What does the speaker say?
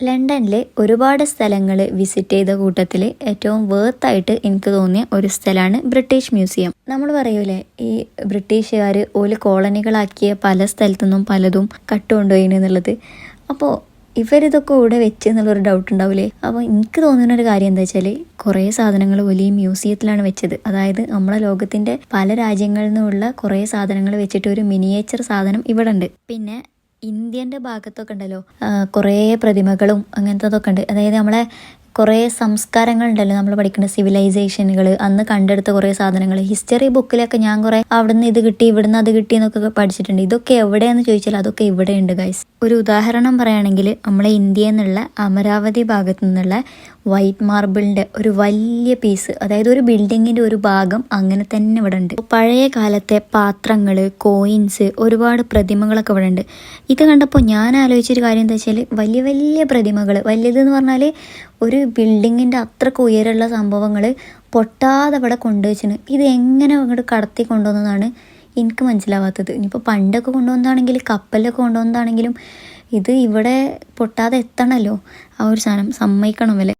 ലണ്ടനിൽ ഒരുപാട് സ്ഥലങ്ങൾ വിസിറ്റ് ചെയ്ത കൂട്ടത്തിൽ ഏറ്റവും വേർത്തായിട്ട് എനിക്ക് തോന്നിയ ഒരു സ്ഥലമാണ് ബ്രിട്ടീഷ് മ്യൂസിയം. നമ്മൾ പറയൂലേ ഈ ബ്രിട്ടീഷുകാർ ഓല് കോളനികളാക്കിയ പല സ്ഥലത്തുനിന്നും പലതും കട്ടുകൊണ്ടുപോയിന്നുള്ളത്. അപ്പോൾ ഇവരിതൊക്കെ ഇവിടെ വെച്ച് എന്നുള്ളൊരു ഡൗട്ട് ഉണ്ടാവില്ലേ? അപ്പോൾ എനിക്ക് തോന്നുന്ന ഒരു കാര്യം എന്താ വെച്ചാൽ കുറേ സാധനങ്ങൾ വലിയ മ്യൂസിയത്തിലാണ് വെച്ചത്. അതായത് നമ്മളെ ലോകത്തിൻ്റെ പല രാജ്യങ്ങളിൽ നിന്നുള്ള കുറേ സാധനങ്ങൾ വെച്ചിട്ട് ഒരു മിനിയേച്ചർ സാധനം ഇവിടെ ഉണ്ട്. പിന്നെ ഇന്ത്യൻ്റെ ഭാഗത്തൊക്കെ ഉണ്ടല്ലോ കുറേ പ്രതിമകളും അങ്ങനത്തതൊക്കെ ഉണ്ട്. അതായത് നമ്മളെ കുറേ സംസ്കാരങ്ങളുണ്ടല്ലോ, നമ്മൾ പഠിക്കുന്ന സിവിലൈസേഷനുകൾ, അന്ന് കണ്ടെടുത്ത കുറേ സാധനങ്ങൾ. ഹിസ്റ്ററി ബുക്കിലൊക്കെ ഞാൻ കുറേ അവിടുന്ന് ഇത് കിട്ടി ഇവിടുന്ന് അത് കിട്ടി എന്നൊക്കെ പഠിച്ചിട്ടുണ്ട്. ഇതൊക്കെ എവിടെയാണെന്ന് ചോദിച്ചാൽ അതൊക്കെ ഇവിടെ ഉണ്ട് ഗൈസ്. ഒരു ഉദാഹരണം പറയുകയാണെങ്കിൽ നമ്മളെ ഇന്ത്യയിൽ നിന്നുള്ള അമരാവതി ഭാഗത്തു നിന്നുള്ള വൈറ്റ് മാർബിളിൻ്റെ ഒരു വലിയ പീസ്, അതായത് ഒരു ബിൽഡിങ്ങിൻ്റെ ഒരു ഭാഗം അങ്ങനെ തന്നെ ഇവിടെ ഉണ്ട്. പഴയ കാലത്തെ പാത്രങ്ങൾ, കോയിൻസ്, ഒരുപാട് പ്രതിമകളൊക്കെ ഇവിടെ ഉണ്ട്. ഇത് കണ്ടപ്പോൾ ഞാൻ ആലോചിച്ചൊരു കാര്യം എന്താ വെച്ചാൽ വലിയ വലിയ പ്രതിമകൾ, വലിയതെന്ന് പറഞ്ഞാൽ ഒരു ബിൽഡിങ്ങിൻ്റെ അത്രക്ക് ഉയരമുള്ള സംഭവങ്ങൾ പൊട്ടാതെ ഇവിടെ കൊണ്ടുവച്ചിന്. ഇത് എങ്ങനെ അങ്ങോട്ട് കടത്തി കൊണ്ടുവന്നതാണ് എനിക്ക് മനസ്സിലാവാത്തത്. ഇനിയിപ്പോൾ പണ്ടൊക്കെ കൊണ്ടുവന്നതാണെങ്കിൽ കപ്പലൊക്കെ കൊണ്ടുവന്നതാണെങ്കിലും ഇത് ഇവിടെ പൊട്ടാതെ എത്തണമല്ലോ. ആ ഒരു സാധനം സമ്മതിക്കണം അല്ലേ.